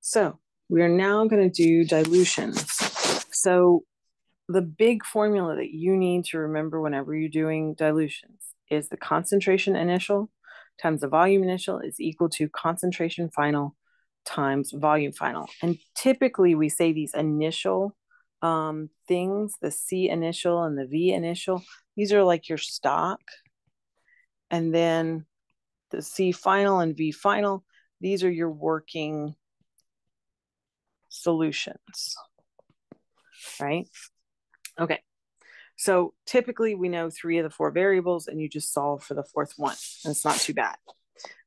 So we are now going to do dilutions. So the big formula that you need to remember whenever you're doing dilutions is the concentration initial times the volume initial is equal to concentration final times volume final. And typically we say these initial things, the C initial and the V initial, these are like your stock. And then the C final and V final, these are your working solutions, right? Okay. So typically we know 3 of the 4 variables and you just solve for the 4th one. And it's not too bad.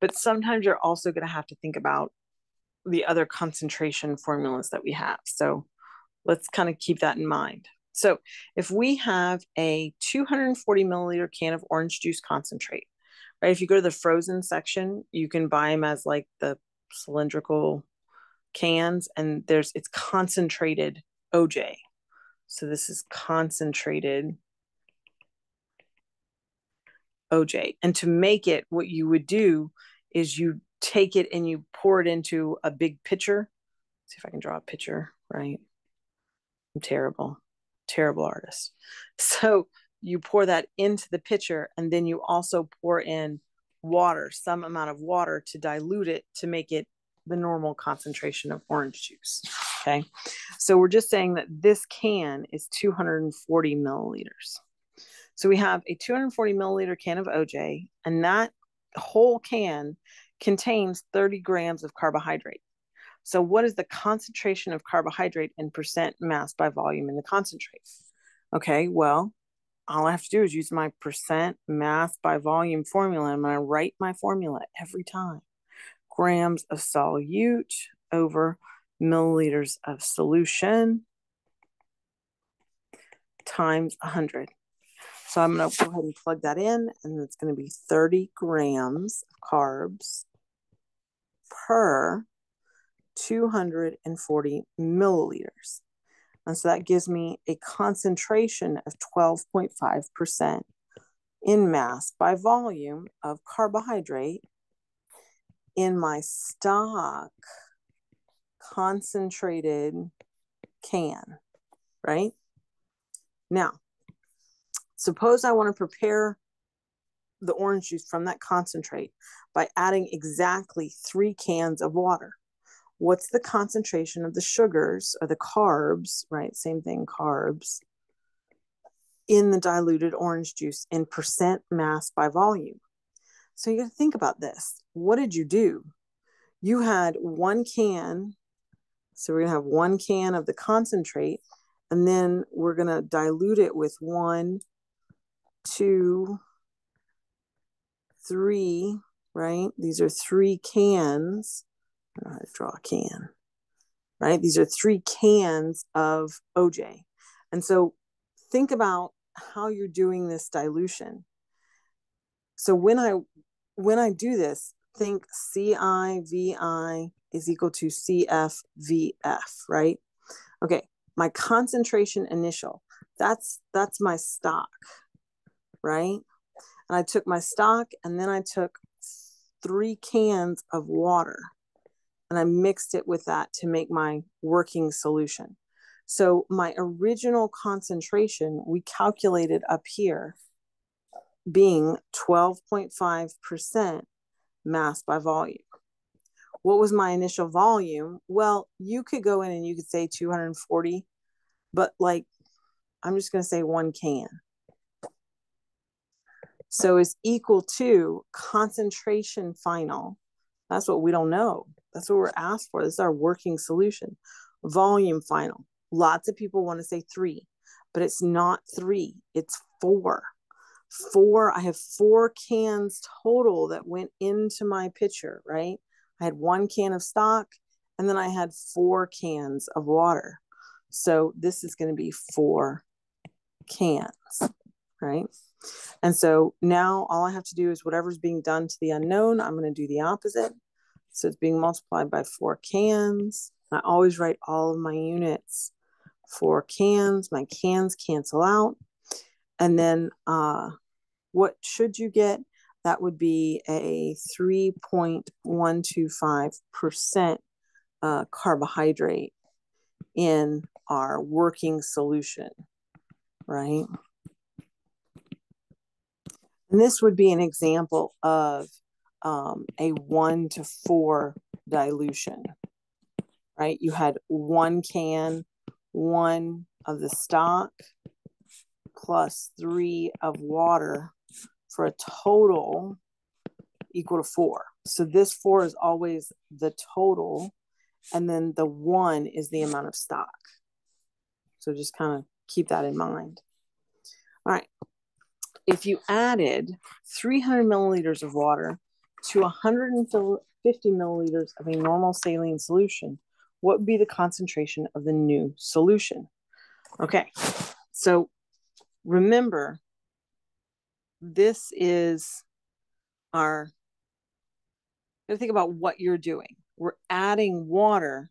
But sometimes you're also going to have to think about the other concentration formulas that we have. So let's kind of keep that in mind. So if we have a 240 milliliter can of orange juice concentrate, right? If you go to the frozen section, you can buy them as like the cylindrical cans, and it's concentrated OJ. So this is concentrated OJ. And to make it, what you would do is you take it and you pour it into a big pitcher. Let's see if I can draw a pitcher, right? I'm terrible artist. So you pour that into the pitcher, and then you also pour in water, some amount of water to dilute it to make it the normal concentration of orange juice. Okay. So we're just saying that this can is 240 milliliters. So we have a 240 milliliter can of OJ, and that whole can contains 30 grams of carbohydrate. So what is the concentration of carbohydrate in percent mass by volume in the concentrate? Okay, well, all I have to do is use my percent mass by volume formula. I'm going to write my formula every time. Grams of solute over milliliters of solution times 100. So I'm going to go ahead and plug that in, and it's going to be 30 grams of carbs per 240 milliliters. And so that gives me a concentration of 12.5% in mass by volume of carbohydrate in my stock concentrated can, right? Now, suppose I want to prepare the orange juice from that concentrate by adding exactly 3 cans of water. What's the concentration of the sugars or the carbs, right? Same thing, carbs, in the diluted orange juice in percent mass by volume. So you got to think about this. What did you do? You had 1 can. So we're going to have 1 can of the concentrate, and then we're going to dilute it with 1, 2, 3, right? These are 3 cans. I don't know how to draw a can, right? These are 3 cans of OJ. And so think about how you're doing this dilution. So when I do this, think CI/VI is equal to CF/VF, right? Okay, my concentration initial, that's my stock, right? And I took my stock, and then I took 3 cans of water, and I mixed it with that to make my working solution. So my original concentration, we calculated up here, being 12.5% mass by volume. What was my initial volume? Well, you could go in and you could say 240, but like, I'm just going to say 1 can. So is equal to concentration final. That's what we don't know. That's what we're asked for. This is our working solution. Volume final. Lots of people want to say 3, but it's not 3. It's 4. I have 4 cans total that went into my pitcher, right? I had 1 can of stock, and then I had 4 cans of water. So this is going to be 4 cans, right? And so now all I have to do is whatever's being done to the unknown, I'm going to do the opposite. So it's being multiplied by 4 cans. I always write all of my units. 4 cans. My cans cancel out. And then what should you get? That would be a 3.125% carbohydrate in our working solution, right? And this would be an example of a 1-to-4 dilution, right? You had 1 can, 1 of the stock, plus 3 of water for a total equal to 4. So this 4 is always the total, and then the 1 is the amount of stock. So just kind of keep that in mind. All right. If you added 300 milliliters of water to 150 milliliters of a normal saline solution, what would be the concentration of the new solution? Okay, so remember, this is our, think about what you're doing. We're adding water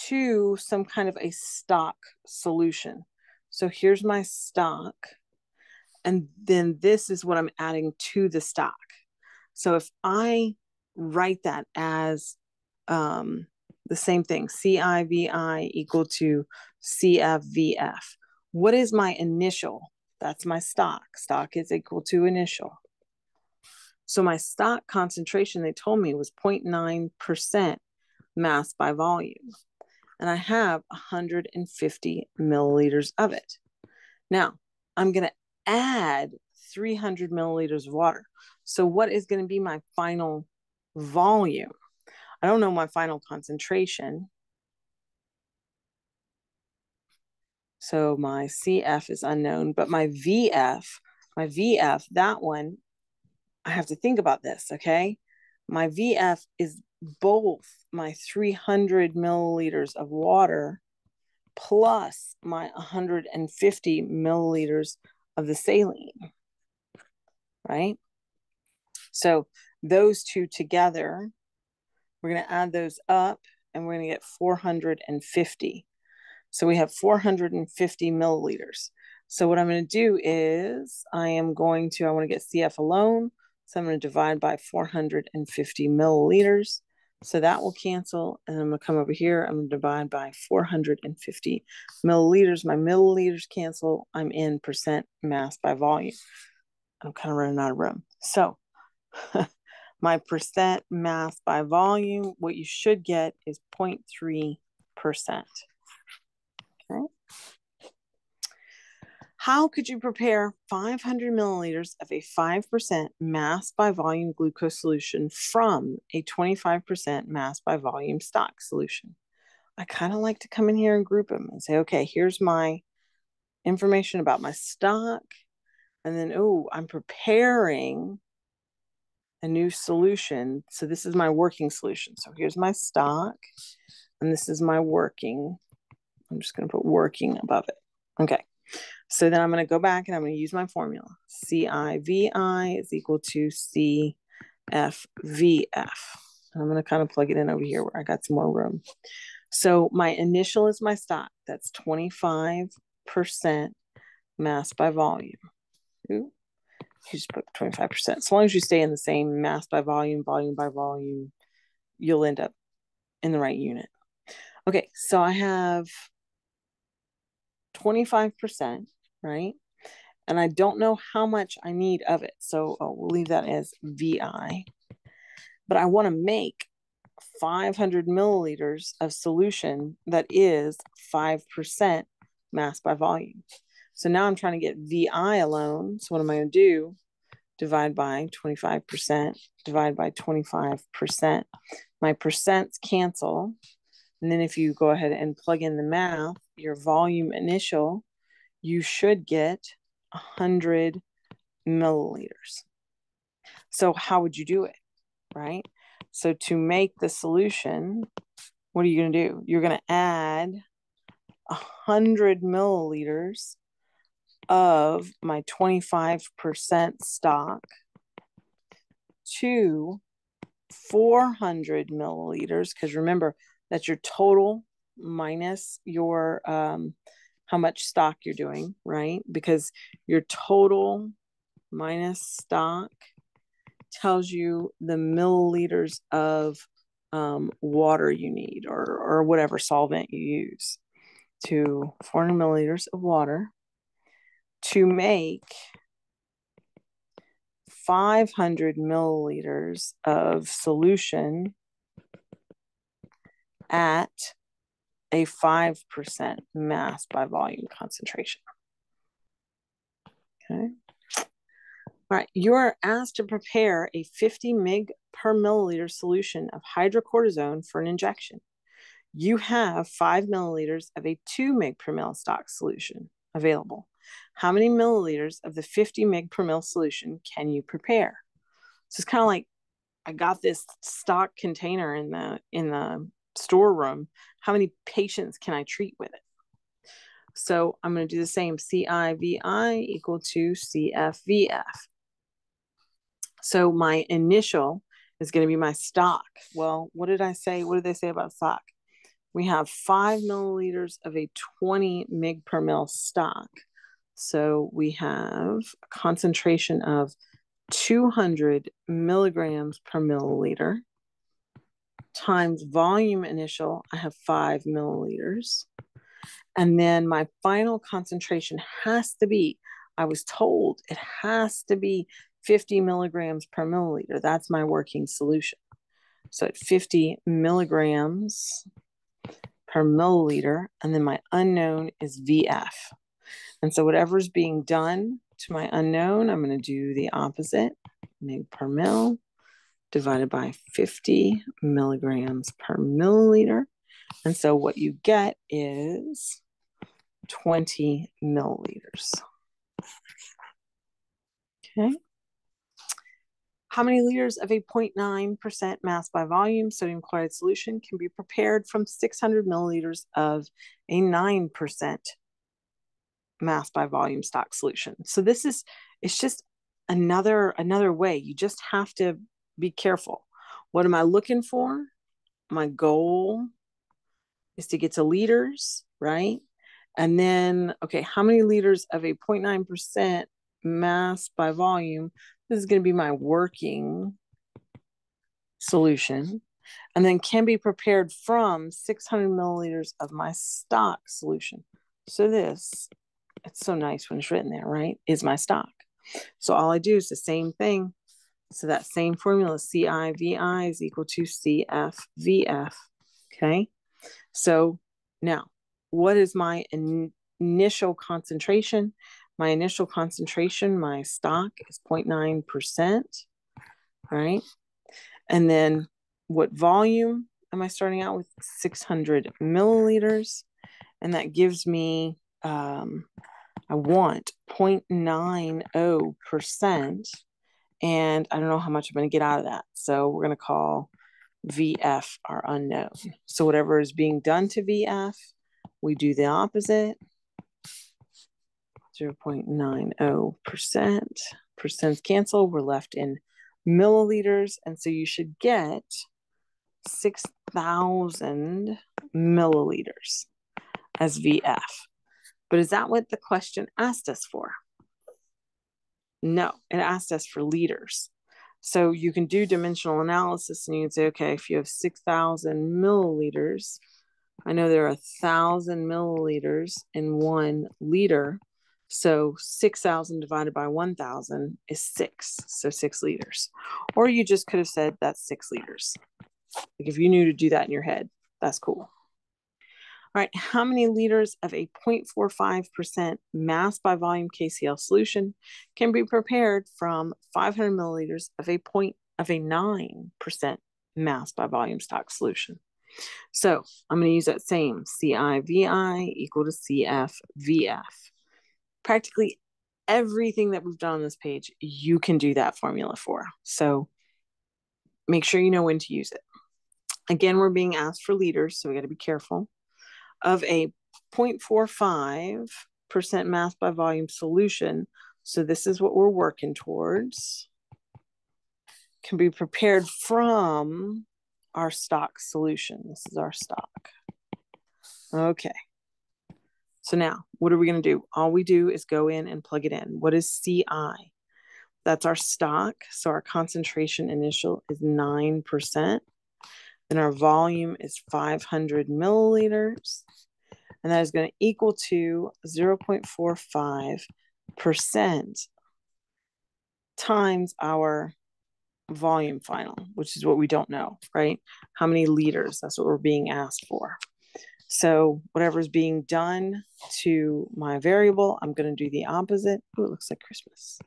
to some kind of a stock solution. So here's my stock, and then this is what I'm adding to the stock. So if I write that as the same thing, CIVI equal to CFVF, what is my initial? That's my stock. Stock is equal to initial. So my stock concentration, they told me, was 0.9% mass by volume. And I have 150 milliliters of it. Now, I'm going to add 300 milliliters of water. So what is going to be my final volume? I don't know my final concentration. So my CF is unknown, but my VF, that one, I have to think about this, okay? My VF is both my 300 milliliters of water plus my 150 milliliters of the saline, right? So those two together, we're going to add those up, and we're going to get 450. So we have 450 milliliters. So what I'm going to do is I want to get CF alone. So I'm going to divide by 450 milliliters. So that will cancel. And I'm going to come over here. I'm going to divide by 450 milliliters. My milliliters cancel. I'm in percent mass by volume. I'm kind of running out of room. So my percent mass by volume, what you should get is 0.3%. Okay. How could you prepare 500 milliliters of a 5% mass by volume glucose solution from a 25% mass by volume stock solution? I kind of like to come in here and group them and say, okay, here's my information about my stock. And then, I'm preparing a new solution. So this is my working solution. So here's my stock, and this is my working. I'm just going to put working above it. Okay. So then I'm going to go back and I'm going to use my formula. CIVI is equal to CFVF. I'm going to kind of plug it in over here where I got some more room. So my initial is my stock. That's 25% mass by volume. Ooh, you just put 25%. As long as you stay in the same mass by volume, volume by volume, you'll end up in the right unit. Okay, so I have 25%, right? And I don't know how much I need of it. So we'll leave that as VI. But I want to make 500 milliliters of solution that is 5% mass by volume. So now I'm trying to get VI alone. So what am I going to do? Divide by 25%, divide by 25%. My percents cancel. And then if you go ahead and plug in the math, your volume initial, you should get 100 milliliters. So how would you do it, right? So to make the solution, what are you going to do? You're going to add 100 milliliters of my 25% stock to 400 milliliters, because remember, that's your total minus your how much stock you're doing, right? Because your total minus stock tells you the milliliters of water you need, or whatever solvent you use, to 400 milliliters of water to make 500 milliliters of solution at a 5% mass by volume concentration. Okay. All right, you are asked to prepare a 50 mg per milliliter solution of hydrocortisone for an injection. You have 5 milliliters of a 2 mg per ml stock solution available. How many milliliters of the 50 mg per ml solution can you prepare? So it's kind of like, I got this stock container in the storeroom. How many patients can I treat with it? So I'm going to do the same. CIVI equal to CFVF. So my initial is going to be my stock. Well, what did I say? What did they say about stock? We have 5 milliliters of a 20 mg per ml stock. So we have a concentration of 200 milligrams per milliliter times volume initial. I have 5 milliliters. And then my final concentration has to be, I was told it has to be 50 milligrams per milliliter. That's my working solution. So at 50 milligrams per milliliter, and then my unknown is VF. And so whatever's being done to my unknown, I'm going to do the opposite, mg per mil divided by 50 milligrams per milliliter. And so what you get is 20 milliliters. Okay. How many liters of a 0.9% mass by volume sodium chloride solution can be prepared from 600 milliliters of a 9% mass by volume stock solution? So it's just another way. You just have to be careful. What am I looking for? My goal is to get to liters, right? And then, okay, how many liters of a 0.9% mass by volume? This is going to be my working solution. And then can be prepared from 600 milliliters of my stock solution. So this, it's so nice when it's written there, right? Is my stock. So all I do is the same thing. So that same formula, CIVI is equal to CFVF. Okay. So now, what is my initial concentration? My initial concentration, my stock is 0.9%, right? And then what volume am I starting out with? 600 milliliters. And that gives me, I want 0.90%. And I don't know how much I'm going to get out of that. So we're going to call VF our unknown. So whatever is being done to VF, we do the opposite. 0.90%. Percents cancel. We're left in milliliters. And so you should get 6,000 milliliters as VF. But is that what the question asked us for? No, it asked us for liters. So you can do dimensional analysis and you can say, okay, if you have 6,000 milliliters, I know there are 1,000 milliliters in 1 liter. So 6,000 divided by 1,000 is 6. So 6 liters. Or you just could have said that's 6 liters. Like if you knew to do that in your head, that's cool. All right, how many liters of a 0.45% mass by volume KCl solution can be prepared from 500 milliliters of a 9% mass by volume stock solution? So I'm going to use that same CIVI equal to CFVF. Practically everything that we've done on this page, you can do that formula for. So make sure you know when to use it. Again, we're being asked for liters, so we got to be careful. Of a 0.45% mass by volume solution, so this is what we're working towards, can be prepared from our stock solution. This is our stock. Okay. So now, what are we going to do? All we do is go in and plug it in. What is CI? That's our stock. So our concentration initial is 9%. Then our volume is 500 milliliters. And that is going to equal to 0.45% times our volume final, which is what we don't know, right? How many liters? That's what we're being asked for. So whatever's being done to my variable, I'm going to do the opposite. Oh, it looks like Christmas.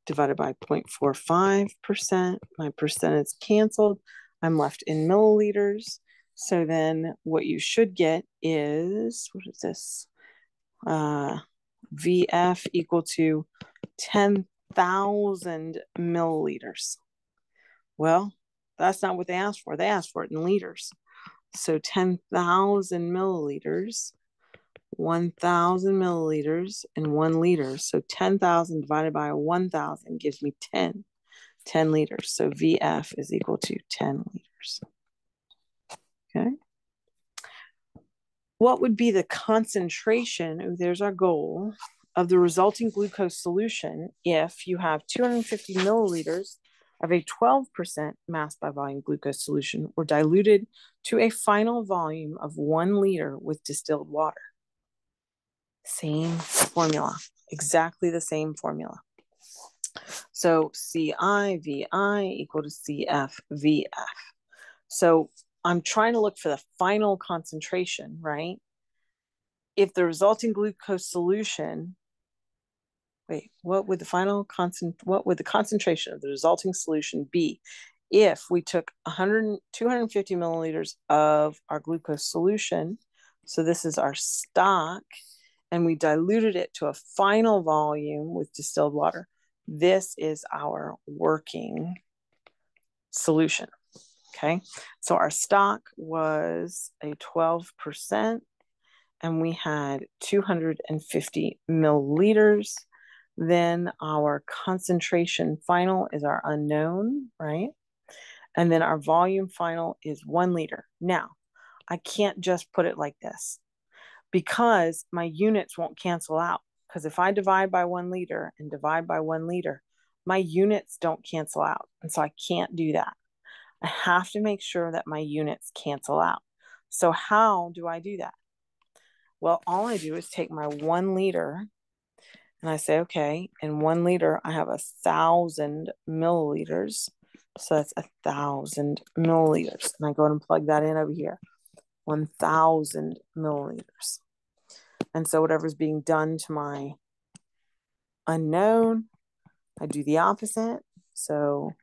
Divided by 0.45%. My percent is canceled. I'm left in milliliters. So then what you should get is, what is this? VF equal to 10,000 milliliters. Well, that's not what they asked for. They asked for it in liters. So 10,000 milliliters, 1,000 milliliters, and 1 liter. So 10,000 divided by 1,000 gives me 10 liters. So VF is equal to 10 liters. Okay. What would be the concentration, oh, there's our goal, of the resulting glucose solution if you have 250 milliliters of a 12% mass by volume glucose solution were diluted to a final volume of 1 liter with distilled water? Same formula, exactly the same formula. So CI VI equal to CF VF. So I'm trying to look for the final concentration, right? If the resulting glucose solution, what would the concentration of the resulting solution be if we took 250 milliliters of our glucose solution? So this is our stock, and we diluted it to a final volume with distilled water. This is our working solution. Okay, so our stock was a 12%, and we had 250 milliliters. Then our concentration final is our unknown, right? And then our volume final is 1 liter. Now, I can't just put it like this because my units won't cancel out. Because if I divide by 1 liter and divide by 1 liter, my units don't cancel out. And so I can't do that. I have to make sure that my units cancel out. So how do I do that? Well, all I do is take my 1 liter and I say, okay, in 1 liter, I have 1,000 milliliters. So that's 1,000 milliliters. And I go ahead and plug that in over here, 1,000 milliliters. And so whatever's being done to my unknown, I do the opposite. So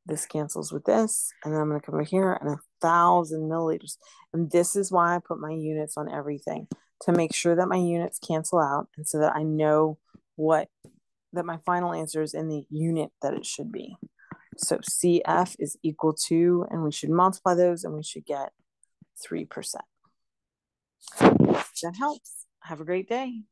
this cancels with this, and then I'm going to come over here and 1,000 milliliters. And this is why I put my units on everything, to make sure that my units cancel out, and so that I know that my final answer is in the unit that it should be. So CF is equal to, and we should multiply those, and we should get 3%. That helps. Have a great day.